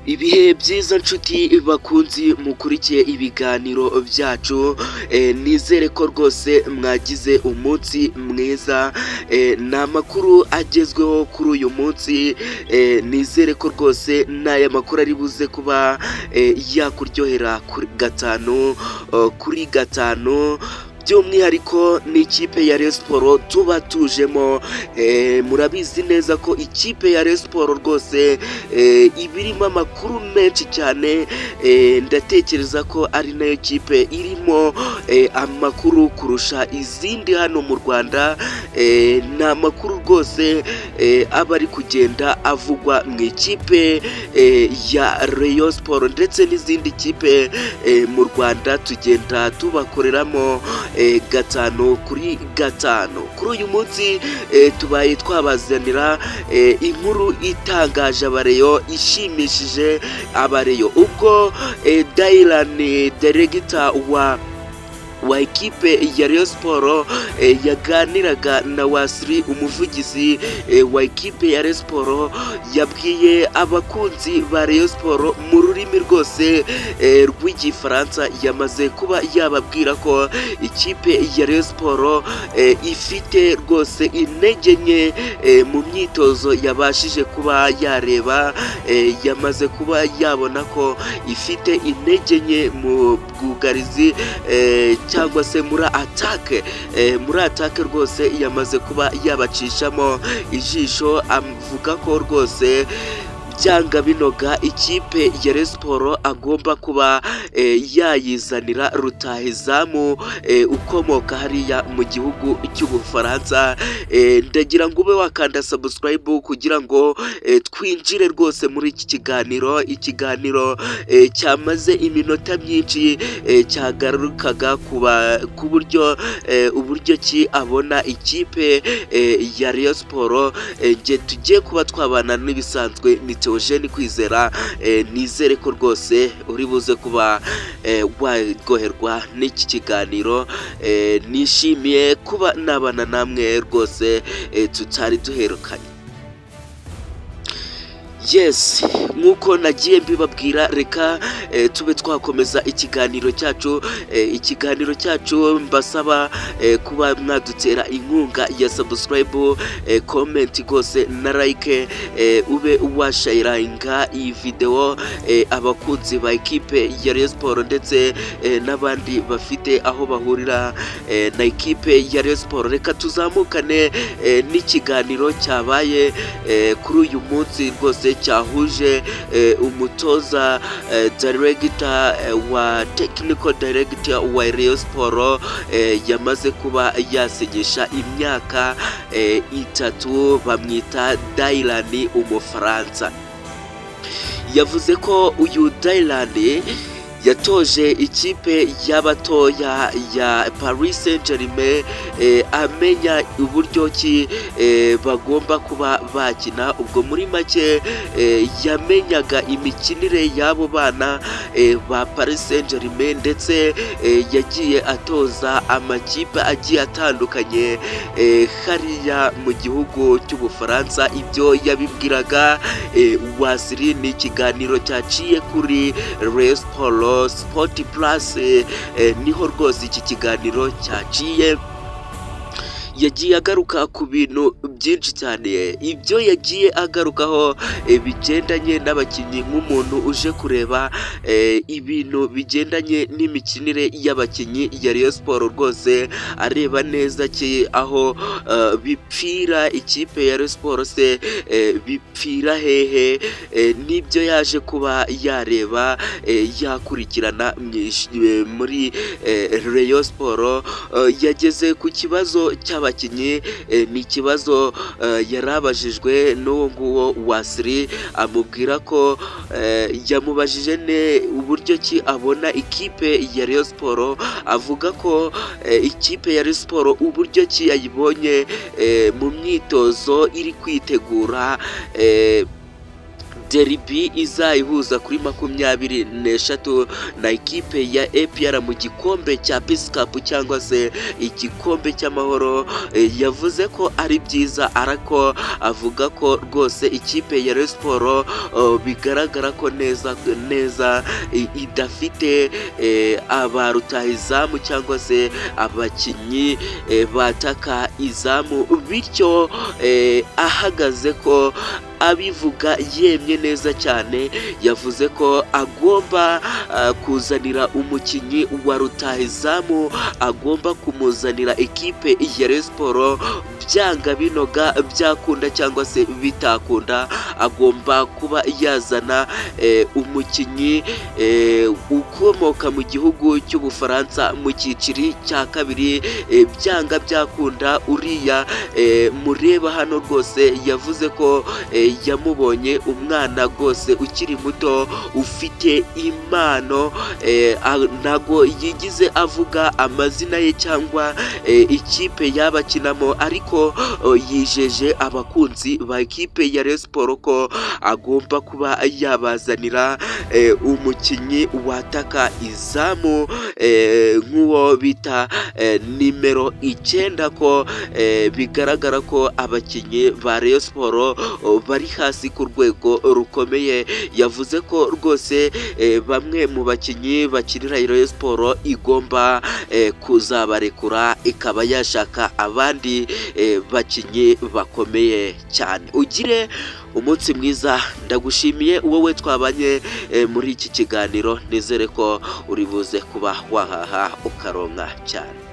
Ibihe byiza nshuti bakunzi mukurikiye ibiganiro byacu, nizere ko rwose mwagize umunsi mwiza. Ni amakuru agezweho kuri uyu munsi, nizere ko rwose n'aya makuru ari buze kuba yakuryohera kuri gatanu by'umwihariko ni ikipe ya Rayon Sports tuba tujemo. Murabizi neza ko ikipe ya Rayon Sports rwose ibirimo amakuru menshi cyane, ndatekereza ko ari nayo kipe irimo amakuru kurusha izindi hano mu Rwanda. Ni amakuru rwose aba ari kugenda avugwa mu ikipe ya Rayon Sports ndetse n'izindi kipe mu Rwanda tugenda tubakoreramo gatanu kuri gatanu. Kuri uyu munsi tubaye twabazanira inkuru itangaje abareyo, ishimishije abareyo, ubwo Dylan Director wa ekipe ya Rayon Sports yaganiraga na Wasri, umuvugizi wa ekipe ya Rayon Sports, yabwiye abakunzi ba Rayon Sports mu rurimi rwose rw'igifaransa. Yamaze kuba yababwira ko ikipe ya Rayon Sports ifite rwose intege nke mu myitozo yabashije kuba yareba. Yamaze kuba yabona ko ifite intege nke mu bwugarizi cyangwa se muri atake rwose yamaze kuba yabacishamo ijisho. Avuga ko rwose byanga binoga ikipe ya Rayon Sports agomba kuba yayizanira rutahizamu ukomoka hariya mu gihugu cy'Ubufaransa. Ndagira ngo ube wakanda subscribe kugira ngo twinjire rwose muri iki kiganiro cyamaze iminota myinshi, cyagarukaga ku buryo ki abona ikipe ya Rayon Sports. Nge tugiye kuba twabana n'ibisanzwe ni Theogene Kwizera. Nizere ko rwose uri buze kuba waryoherwa n'iki kiganiro. Nishimiye kuba nabana namwe rwose tutari duherukanye. Yes, nk'uko nagiye mbibabwira, reka tube twakomeza ikiganiro cyacu. Mbasaba kuba mwadutera inkunga ya subscribe, comment rwose na like, ube washaringa iyi video abakunzi ba ekipe ya Rayon Sports ndetse n'abandi bafite aho bahurira na ekipe ya Rayon Sports. Reka tuzamukane n'ikiganiro cyabaye kuri uyu munsi rwose, cyahuje umutoza director wa technical director wa Rayon Sports. Yamaze kuba yasinyisha imyaka 3, bamwita Dylan Umufaransa. Yavuze ko uyu Dylan yatoje ikipe y'abatoya ya Paris Saint-Germain, amenya uburyo ki bagomba kuba bakina. Ubwo muri make yamenyaga imikinire y'abo bana ba Paris Saint-Germain, ndetse yagiye atoza amakipe agiye atandukanye hariya mu gihugu cy'Ubufaransa. Ibyo yabibwiraga Wasri. Ni ikiganiro cyaciye kuri Rayon Sports Sport Plus, niho rwose iki kiganiro cyaciye. Yagiye agaruka ku bintu byinshi cyane. Ibyo yagiye agarukaho bigendanye n'abakinnyi, nk'umuntu uje kureba ibintu bigendanye n'imikinire y'abakinnyi ya Rayon Sports, rwose areba neza ki aho bipfira ikipe ya Rayon Sports, bipfira hehe. Nibyo yaje kuba yareba yakurikirana muri Rayon Sports. Yageze ku kibazo cy'abakinnyi. Ni ikibazo yarabajijwe n'uwo nguwo Wasri, amubwira ko yamubajije uburyo ki abona ikipe ya Rayon Sports. Avuga ko ikipe ya Rayon Sports uburyo ki yayibonye mu myitozo iri kwitegura Derby izayihuza kuri 26 na ikipe ya APR mu gikombe cya Peace Cup cyangwa se igikombe cy'amahoro. Yavuze ko ari byiza, ariko avuga ko rwose ikipe ya Rayon Sports bigaragara ko neza idafite aba rutahizamu cyangwa se abakinnyi bataka izamu, bityo ahagaze ko abivuga yemye neza cyane. Yavuze ko agomba kuzanira umukinnyi wa rutahizamu, agomba kumuzanira ekipe ya Rayon Sports byanga binoga, byakunda cyangwa se bitakunda, agomba kuba yazana umukinnyi ukomoka mu gihugu cy'Ubufaransa mu cyiciri cya kabiri, byanga byakunda. Uriya mureba hano rwose yavuze ko yamubonye umwana rwose ukiri muto ufite impano, ntago yigize avuga amazina ye cyangwa ikipe yabakinamo, ariko yijeje abakunzi ba ekipe ya Rayon Sports ko agomba kuba yabazanira umukinnyi wataka izamu nk'uwo bita nimero 9, ko bigaragara ko abakinnyi ba Rayon Sports bari hasi ku rwego rukomeye. Yavuze ko rwose bamwe mu bakinnyi bakinira Rayon Sports igomba kuzabarekura, ikaba yashaka abandi bakinnyi bakomeye cyane. Ugire umunsi mwiza, ndagushimiye wowe twabanye muri iki kiganiro, nizere ko uri buze kuba wahaha ukaronka cyane.